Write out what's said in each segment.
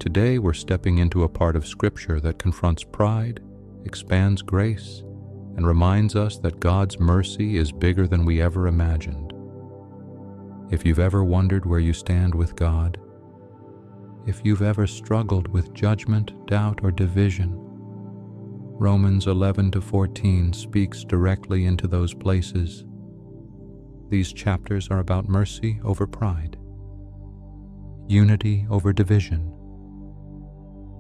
Today we're stepping into a part of Scripture that confronts pride, expands grace, and reminds us that God's mercy is bigger than we ever imagined. If you've ever wondered where you stand with God, if you've ever struggled with judgment, doubt, or division, Romans 11-14 speaks directly into those places. These chapters are about mercy over pride, unity over division,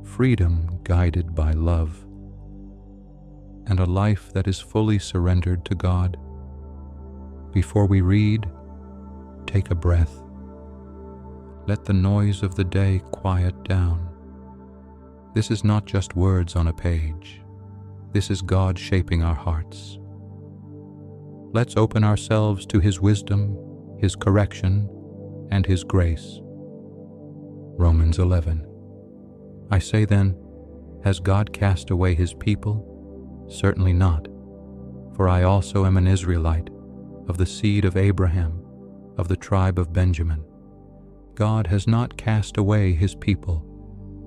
freedom guided by love, and a life that is fully surrendered to God. Before we read, take a breath. Let the noise of the day quiet down. This is not just words on a page. This is God shaping our hearts. Let's open ourselves to His wisdom, His correction, and His grace. Romans 11. I say then, has God cast away His people? Certainly not. For I also am an Israelite, of the seed of Abraham, of the tribe of Benjamin. God has not cast away His people,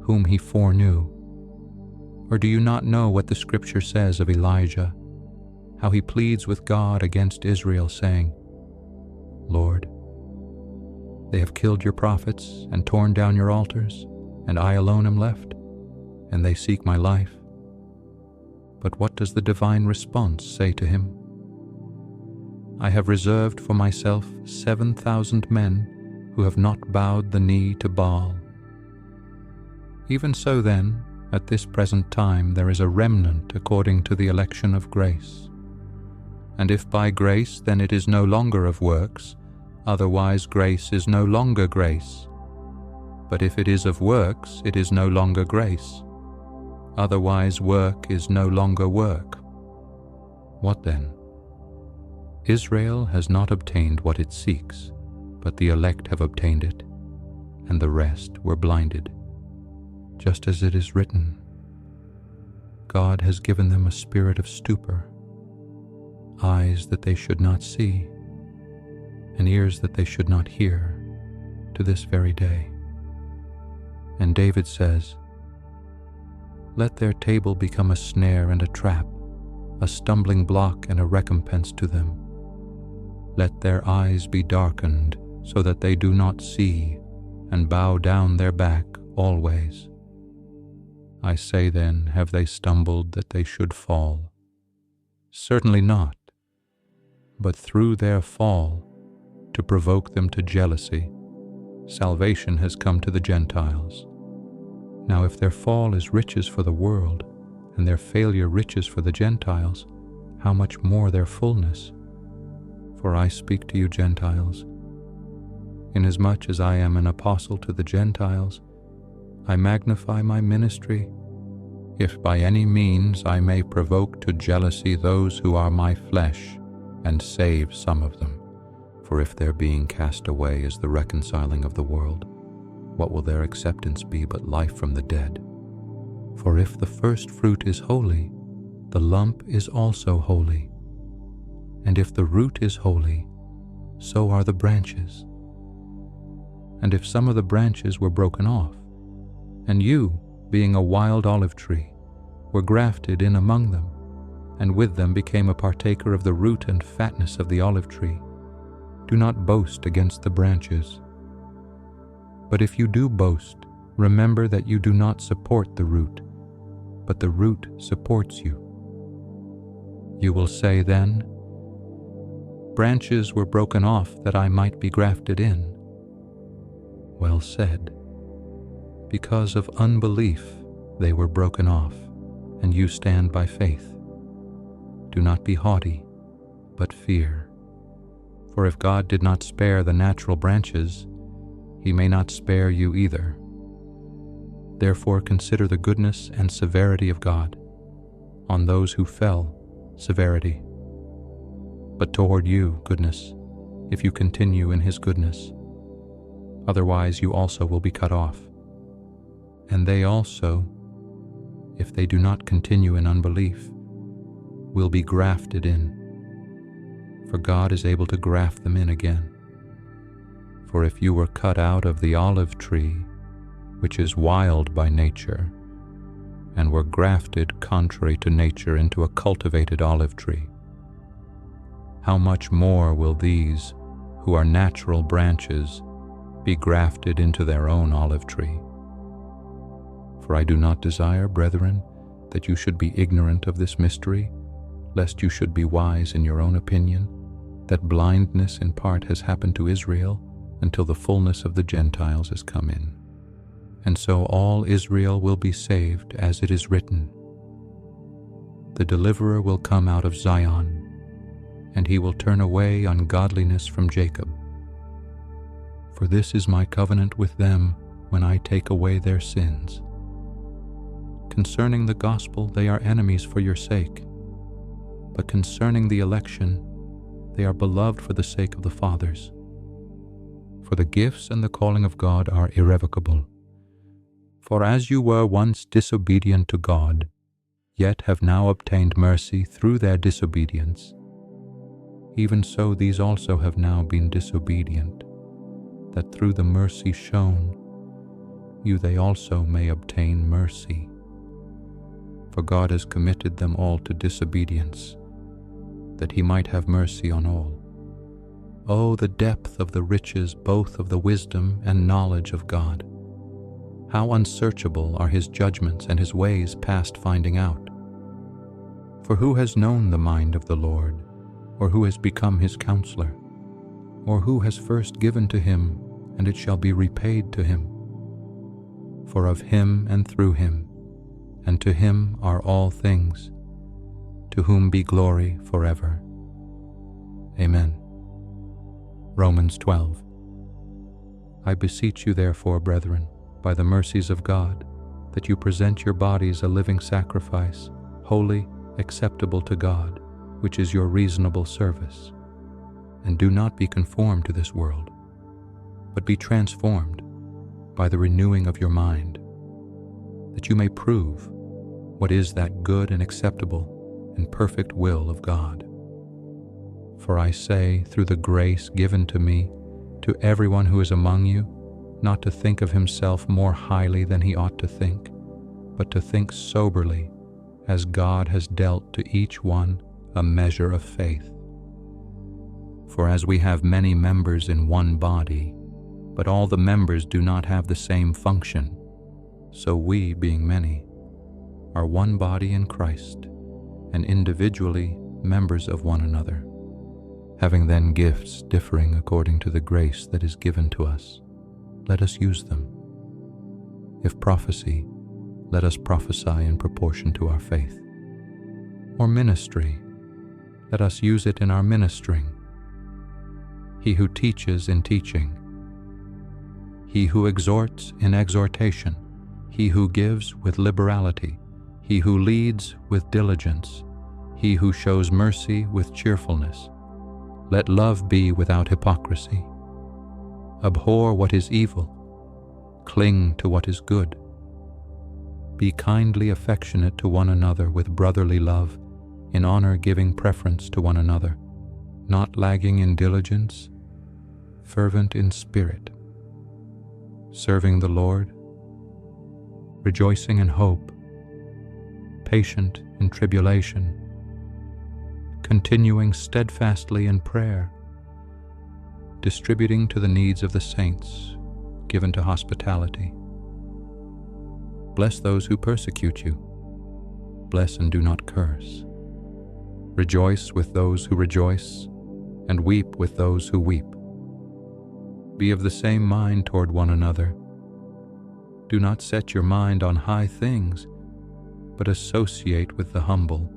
whom He foreknew. Or do you not know what the Scripture says of Elijah, how he pleads with God against Israel, saying, Lord, they have killed your prophets and torn down your altars, and I alone am left, and they seek my life. But what does the divine response say to him? I have reserved for myself 7,000 men who have not bowed the knee to Baal. Even so then, at this present time there is a remnant according to the election of grace. And if by grace, then it is no longer of works, otherwise grace is no longer grace. But if it is of works, it is no longer grace, otherwise work is no longer work. What then? Israel has not obtained what it seeks, but the elect have obtained it, and the rest were blinded. Just as it is written, God has given them a spirit of stupor, eyes that they should not see, and ears that they should not hear, to this very day. And David says, let their table become a snare and a trap, a stumbling block and a recompense to them. Let their eyes be darkened, so that they do not see, and bow down their back always. I say then, have they stumbled that they should fall? Certainly not, but through their fall, to provoke them to jealousy, salvation has come to the Gentiles. Now if their fall is riches for the world, and their failure riches for the Gentiles, how much more their fullness? For I speak to you Gentiles. Inasmuch as I am an apostle to the Gentiles, I magnify my ministry, if by any means I may provoke to jealousy those who are my flesh, and save some of them. For if their being cast away is the reconciling of the world, what will their acceptance be but life from the dead? For if the first fruit is holy, the lump is also holy. And if the root is holy, so are the branches. And if some of the branches were broken off, and you, being a wild olive tree, were grafted in among them, and with them became a partaker of the root and fatness of the olive tree, do not boast against the branches. But if you do boast, remember that you do not support the root, but the root supports you. You will say then, branches were broken off that I might be grafted in. Well said. Because of unbelief they were broken off, and you stand by faith. Do not be haughty, but fear. For if God did not spare the natural branches, He may not spare you either. Therefore consider the goodness and severity of God. On those who fell, severity. But toward you, goodness, if you continue in His goodness. Otherwise you also will be cut off. And they also, if they do not continue in unbelief, will be grafted in. For God is able to graft them in again. For if you were cut out of the olive tree, which is wild by nature, and were grafted contrary to nature into a cultivated olive tree, how much more will these, who are natural branches, be grafted into their own olive tree? For I do not desire, brethren, that you should be ignorant of this mystery, lest you should be wise in your own opinion, that blindness in part has happened to Israel until the fullness of the Gentiles has come in. And so all Israel will be saved, as it is written, "The deliverer will come out of Zion, and he will turn away ungodliness from Jacob. For this is my covenant with them when I take away their sins. Concerning the gospel they are enemies for your sake, but concerning the election they are beloved for the sake of the fathers. For the gifts and the calling of God are irrevocable. For as you were once disobedient to God, yet have now obtained mercy through their disobedience, even so these also have now been disobedient, that through the mercy shown you they also may obtain mercy. For God has committed them all to disobedience, that he might have mercy on all. Oh, the depth of the riches both of the wisdom and knowledge of God! How unsearchable are his judgments and his ways past finding out! For who has known the mind of the Lord, or who has become his counselor? Or who has first given to him, and it shall be repaid to him? For of him and through him, and to him are all things, to whom be glory forever. Amen. Romans 12. I beseech you therefore, brethren, by the mercies of God, that you present your bodies a living sacrifice, holy, acceptable to God, which is your reasonable service. And do not be conformed to this world, but be transformed by the renewing of your mind, that you may prove what is that good and acceptable and perfect will of God. For I say, through the grace given to me, to everyone who is among you, not to think of himself more highly than he ought to think, but to think soberly, as God has dealt to each one a measure of faith. For as we have many members in one body, but all the members do not have the same function, so we, being many, are one body in Christ, and individually members of one another, having then gifts differing according to the grace that is given to us. Let us use them. If prophecy, let us prophesy in proportion to our faith. Or ministry, let us use it in our ministering. He who teaches in teaching. He who exhorts in exhortation. He who gives with liberality. He who leads with diligence. He who shows mercy with cheerfulness. Let love be without hypocrisy. Abhor what is evil. Cling to what is good. Be kindly affectionate to one another with brotherly love, in honor giving preference to one another, not lagging in diligence, fervent in spirit, serving the Lord, rejoicing in hope, patient in tribulation, continuing steadfastly in prayer, distributing to the needs of the saints, given to hospitality. Bless those who persecute you. Bless and do not curse. Rejoice with those who rejoice, and weep with those who weep. Be of the same mind toward one another. Do not set your mind on high things, but associate with the humble.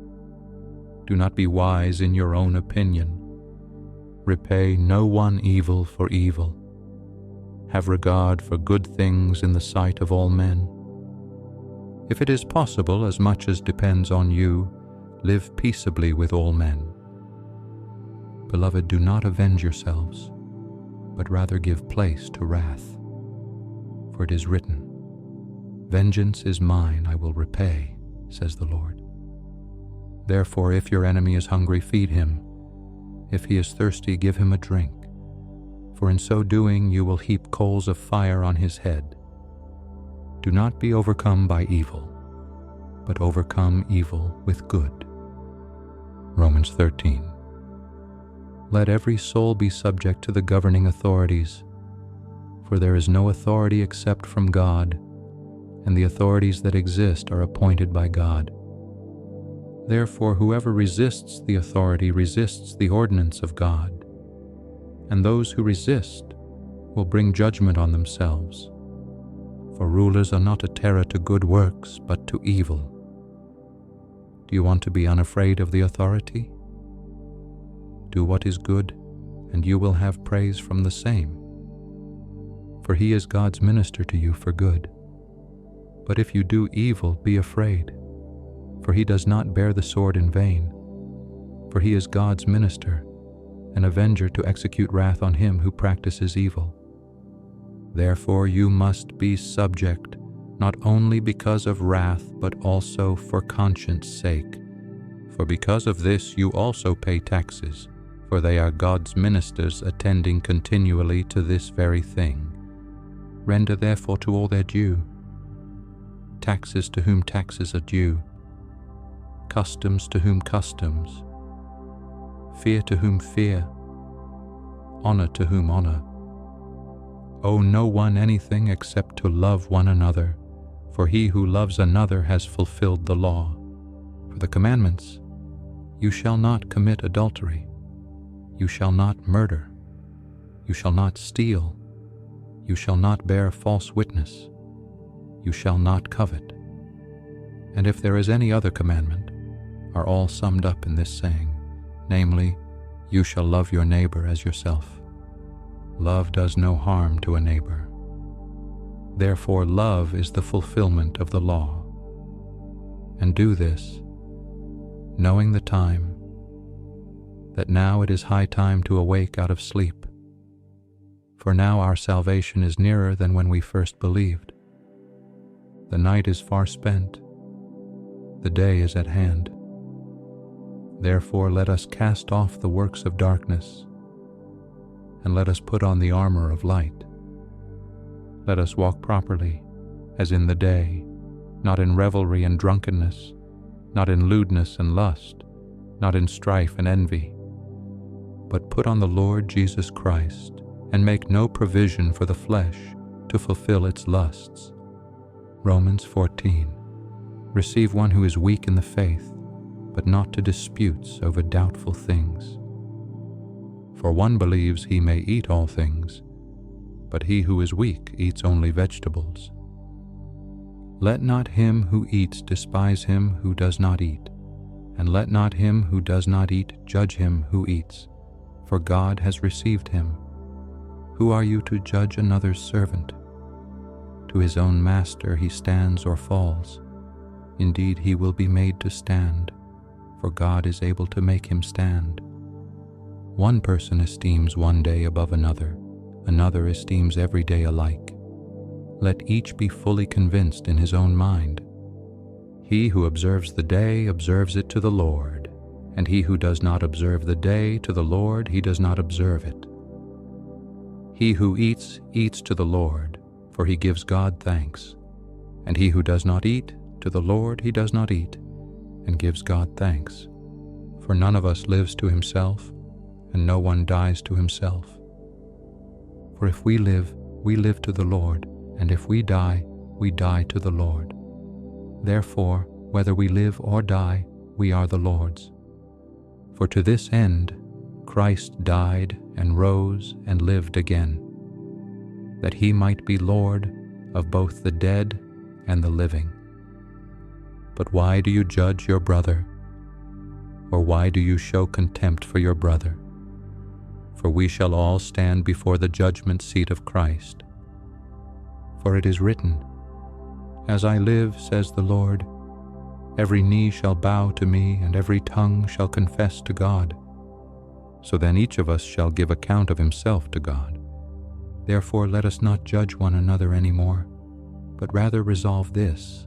Do not be wise in your own opinion. Repay no one evil for evil. Have regard for good things in the sight of all men. If it is possible, as much as depends on you, live peaceably with all men. Beloved, do not avenge yourselves, but rather give place to wrath. For it is written, "Vengeance is mine, I will repay," says the Lord. Therefore, if your enemy is hungry, feed him. If he is thirsty, give him a drink. For in so doing you will heap coals of fire on his head. Do not be overcome by evil, but overcome evil with good. Romans 13. Let every soul be subject to the governing authorities, for there is no authority except from God, and the authorities that exist are appointed by God. Therefore, whoever resists the authority resists the ordinance of God, and those who resist will bring judgment on themselves. For rulers are not a terror to good works, but to evil. Do you want to be unafraid of the authority? Do what is good, and you will have praise from the same. For he is God's minister to you for good. But if you do evil, be afraid, for he does not bear the sword in vain. For he is God's minister, an avenger to execute wrath on him who practices evil. Therefore you must be subject, not only because of wrath, but also for conscience sake. For because of this you also pay taxes, for they are God's ministers attending continually to this very thing. Render therefore to all their due. Taxes to whom taxes are due, customs to whom customs, fear to whom fear, honor to whom honor. Owe no one anything except to love one another, for he who loves another has fulfilled the law. For the commandments, you shall not commit adultery, you shall not murder, you shall not steal, you shall not bear false witness, you shall not covet. And if there is any other commandment, are all summed up in this saying, namely, you shall love your neighbor as yourself. Love does no harm to a neighbor. Therefore love is the fulfillment of the law. And do this, knowing the time, that now it is high time to awake out of sleep. For now our salvation is nearer than when we first believed. The night is far spent, the day is at hand. Therefore let us cast off the works of darkness, and let us put on the armor of light. Let us walk properly, as in the day, not in revelry and drunkenness, not in lewdness and lust, not in strife and envy, but put on the Lord Jesus Christ, and make no provision for the flesh to fulfill its lusts. Romans 14. Receive one who is weak in the faith, but not to disputes over doubtful things. For one believes he may eat all things, but he who is weak eats only vegetables. Let not him who eats despise him who does not eat, and let not him who does not eat judge him who eats, for God has received him. Who are you to judge another's servant? To his own master he stands or falls. Indeed, he will be made to stand, for God is able to make him stand. One person esteems one day above another, another esteems every day alike. Let each be fully convinced in his own mind. He who observes the day observes it to the Lord, and he who does not observe the day to the Lord, he does not observe it. He who eats, eats to the Lord, for he gives God thanks, and he who does not eat, to the Lord he does not eat, and gives God thanks. For none of us lives to himself, and no one dies to himself. For if we live to the Lord, and if we die to the Lord. Therefore, whether we live or die, we are the Lord's. For to this end Christ died and rose and lived again, that he might be Lord of both the dead and the living. But why do you judge your brother? Or why do you show contempt for your brother? For we shall all stand before the judgment seat of Christ. For it is written, As I live, says the Lord, every knee shall bow to me, and every tongue shall confess to God. So then each of us shall give account of himself to God. Therefore let us not judge one another any more, but rather resolve this,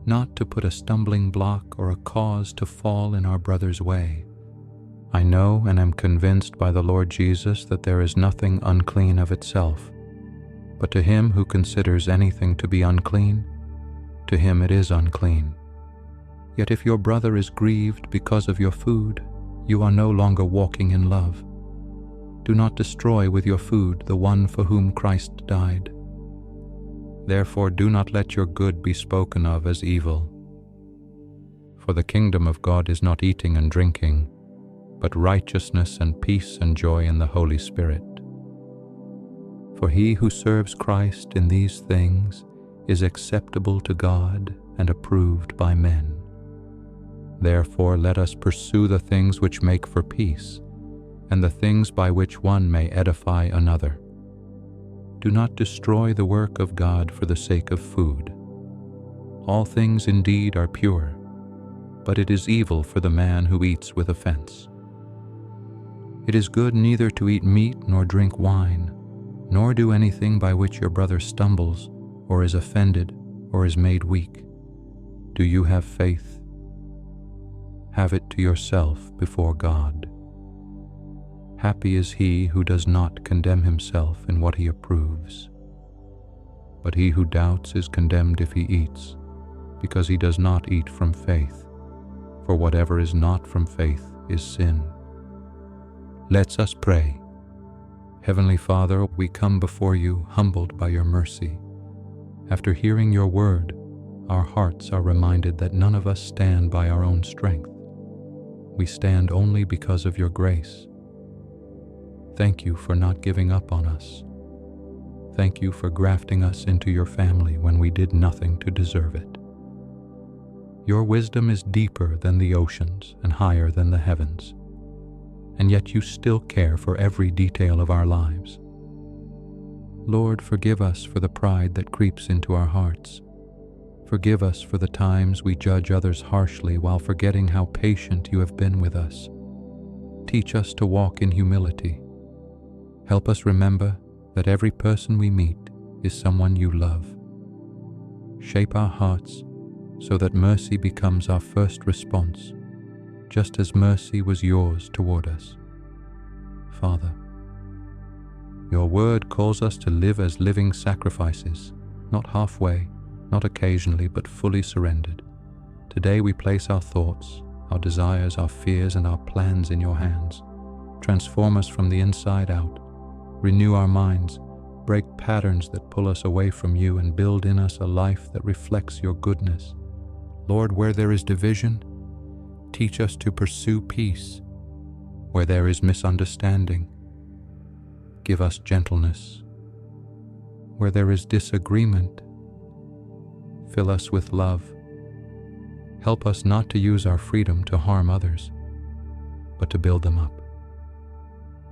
not to put a stumbling block or a cause to fall in our brother's way. I know and am convinced by the Lord Jesus that there is nothing unclean of itself, But to him who considers anything to be unclean, to him it is unclean. Yet if your brother is grieved because of your food, you are no longer walking in love. Do not destroy with your food the one for whom Christ died. Therefore do not let your good be spoken of as evil. For the kingdom of God is not eating and drinking, but righteousness and peace and joy in the Holy Spirit. For he who serves Christ in these things is acceptable to God and approved by men. Therefore let us pursue the things which make for peace, and the things by which one may edify another. Do not destroy the work of God for the sake of food. All things indeed are pure, but it is evil for the man who eats with offense. It is good neither to eat meat nor drink wine, nor do anything by which your brother stumbles, or is offended, or is made weak. Do you have faith? Have it to yourself before God. Happy is he who does not condemn himself in what he approves. But he who doubts is condemned if he eats, because he does not eat from faith. For whatever is not from faith is sin. Let us pray. Heavenly Father, we come before you humbled by your mercy. After hearing your word, our hearts are reminded that none of us stand by our own strength. We stand only because of your grace. Thank you for not giving up on us. Thank you for grafting us into your family when we did nothing to deserve it. Your wisdom is deeper than the oceans and higher than the heavens, and yet you still care for every detail of our lives. Lord, forgive us for the pride that creeps into our hearts. Forgive us for the times we judge others harshly while forgetting how patient you have been with us. Teach us to walk in humility. Help us remember that every person we meet is someone you love. Shape our hearts so that mercy becomes our first response, just as mercy was yours toward us. Father, your word calls us to live as living sacrifices, not halfway, not occasionally, but fully surrendered. Today we place our thoughts, our desires, our fears, and our plans in your hands. Transform us from the inside out. Renew our minds, break patterns that pull us away from you, and build in us a life that reflects your goodness. Lord, where there is division, teach us to pursue peace. Where there is misunderstanding, give us gentleness. Where there is disagreement, fill us with love. Help us not to use our freedom to harm others, but to build them up.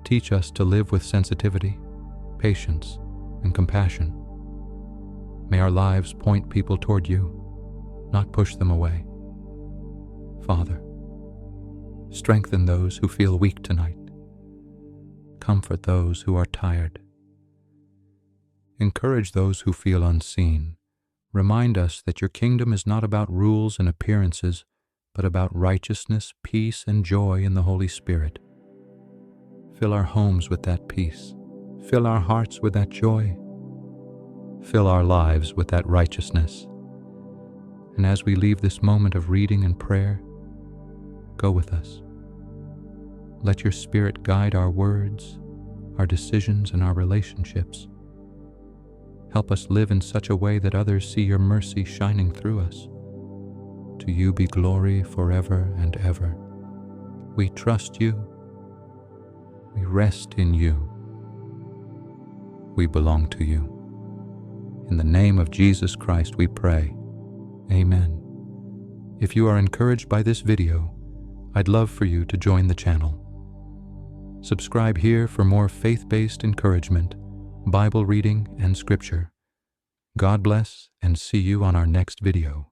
Teach us to live with sensitivity, patience, and compassion. May our lives point people toward you, not push them away. Father, strengthen those who feel weak tonight. Comfort those who are tired. Encourage those who feel unseen. Remind us that your kingdom is not about rules and appearances, but about righteousness, peace, and joy in the Holy Spirit. Fill our homes with that peace. Fill our hearts with that joy. Fill our lives with that righteousness. And as we leave this moment of reading and prayer, go with us. Let your Spirit guide our words, our decisions, and our relationships. Help us live in such a way that others see your mercy shining through us. To you be glory forever and ever. We trust you. We rest in you. We belong to you. In the name of Jesus Christ we pray. Amen. If you are encouraged by this video, I'd love for you to join the channel. Subscribe here for more faith-based encouragement, Bible reading, and scripture. God bless, and see you on our next video.